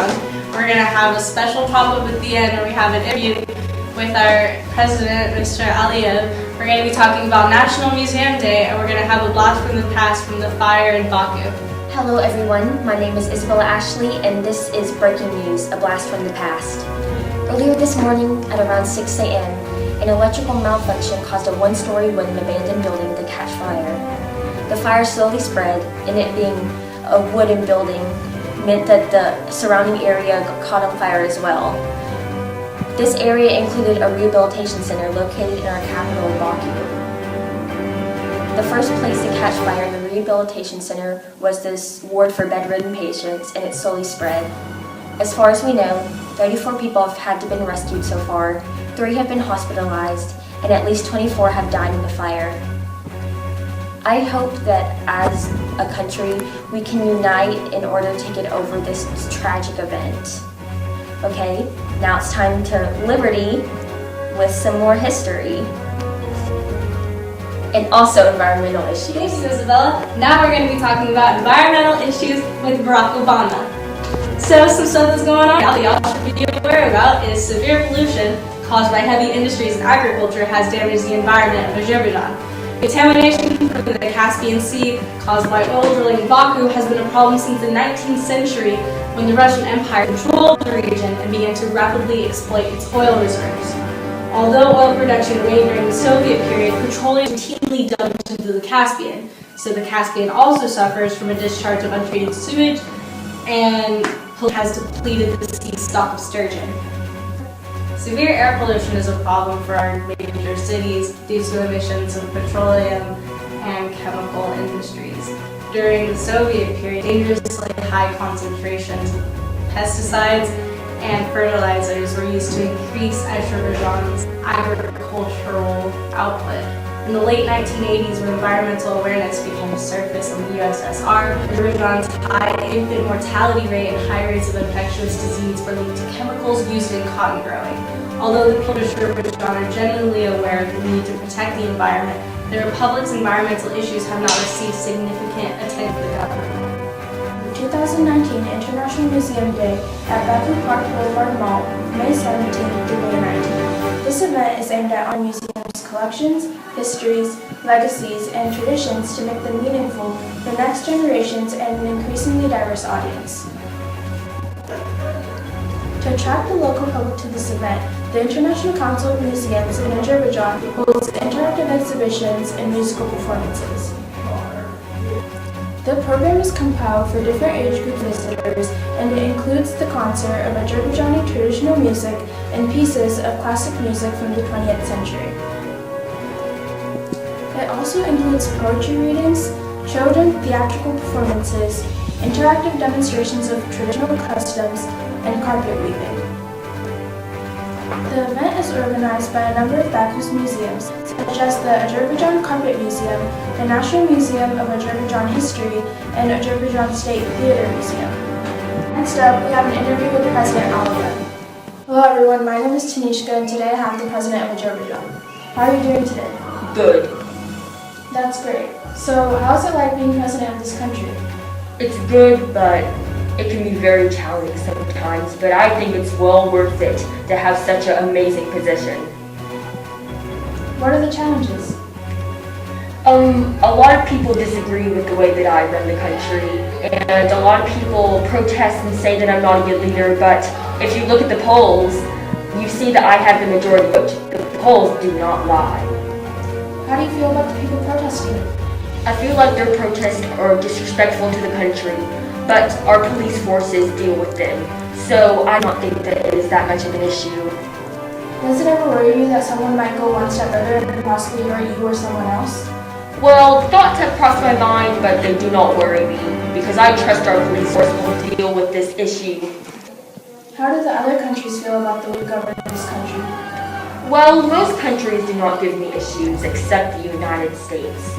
Azerbaijan. We're going to have a special pop-up at the end where we have an interview with our president, Mr. Aliyev. We're going to be talking about National Museum Day, and we're going to have a blast from the past from the fire in Baku. Hello everyone, my name is Isabella Ashley, and this is Breaking News, a blast from the past. Earlier this morning at around 6 a.m., an electrical malfunction caused a one-story wooden abandoned building to catch fire. The fire slowly spread, and it being a wooden building meant that the surrounding area caught on fire as well. This area included a rehabilitation center located in our capital, Baku. The first place to catch fire in the rehabilitation center was this ward for bedridden patients, and it slowly spread. As far as we know, 34 people have had to been rescued so far, 3 have been hospitalized, and at least 24 have died in the fire. I hope that as a country, we can unite in order to get over this tragic event. Okay, now it's time to Liberty with some more history. And also environmental issues. Thank you, Isabella. Now we're going to be talking about environmental issues with Barack Obama. So some stuff that's going on y'all should be aware about is severe pollution caused by heavy industries and agriculture has damaged the environment of Azerbaijan. Contamination from the Caspian Sea caused by oil drilling in Baku has been a problem since the 19th century when the Russian Empire controlled the region and began to rapidly exploit its oil reserves. Although oil production waned during the Soviet period, petroleum is routinely dumped into the Caspian. So the Caspian also suffers from a discharge of untreated sewage and has depleted the sea stock of sturgeon. Severe air pollution is a problem for our major cities due to emissions of petroleum and chemical industries. During the Soviet period, dangerously high concentrations of pesticides and fertilizers were used to increase Azerbaijan's agricultural output. In the late 1980s, when environmental awareness began to surface on the USSR, Azerbaijan's high infant mortality rate and high rates of infectious disease were linked to chemicals used in cotton growing. Although the people of Azerbaijan are genuinely aware of the need to protect the environment, the republic's environmental issues have not received significant attention from the government. 2019 International Museum Day at Baku Park Boulevard Mall, May 17th through May 19th. This event is aimed at honoring museums' collections, histories, legacies, and traditions to make them meaningful for next generations and an increasingly diverse audience. To attract the local public to this event, the International Council of Museums in Azerbaijan holds interactive exhibitions and musical performances. The program is compiled for different age group visitors, and it includes the concert of Azerbaijani traditional music and pieces of classic music from the 20th century. It also includes poetry readings, children's theatrical performances, interactive demonstrations of traditional customs, and carpet weaving. The event is organized by a number of Baku's museums, such as the Azerbaijan Carpet Museum, the National Museum of Azerbaijan History, and Azerbaijan State Theater Museum. Next up, we have an interview with President Aliyev. Hello everyone, my name is Tanishqa, and today I have the President of Azerbaijan. How are you doing today? Good. That's great. So, how's it like being President of this country? It's good, but it can be very challenging sometimes, but I think it's well worth it to have such an amazing position. What are the challenges? A lot of people disagree with the way that I run the country, and a lot of people protest and say that I'm not a good leader, but if you look at the polls, you see that I have the majority vote. The polls do not lie. How do you feel about the people protesting? I feel like their protests are disrespectful to the country, but our police forces deal with them, so I don't think that it is that much of an issue. Does it ever worry you that someone might go one step further and possibly hurt you or someone else? Well, thoughts have crossed my mind, but they do not worry me, because I trust our police force will deal with this issue. How do the other countries feel about the way we govern this country? Well, most countries do not give me issues, except the United States.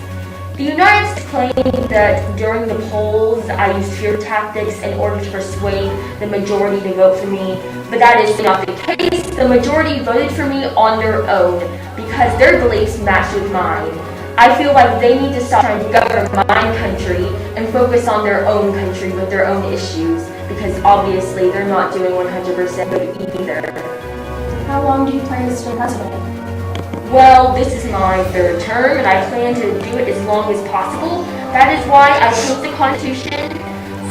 The United States claimed that during the polls I used fear tactics in order to persuade the majority to vote for me, but that is not the case. The majority voted for me on their own because their beliefs matched with mine. I feel like they need to stop trying to govern my country and focus on their own country with their own issues, because obviously they're not doing 100% good either. How long do you plan to stay president? Well, this is my third term, and I plan to do it as long as possible. That is why I chose the Constitution,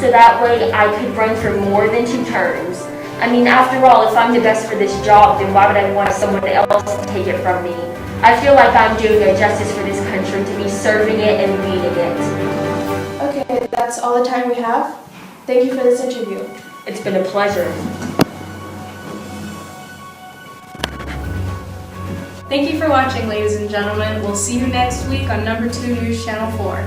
so that way I could run for more than 2 terms. I mean, after all, if I'm the best for this job, then why would I want someone else to take it from me? I feel like I'm doing a justice for this country to be serving it and leading it. Okay, that's all the time we have. Thank you for this interview. It's been a pleasure. Thank you for watching, ladies and gentlemen. We'll see you next week on number 2 News Channel 4.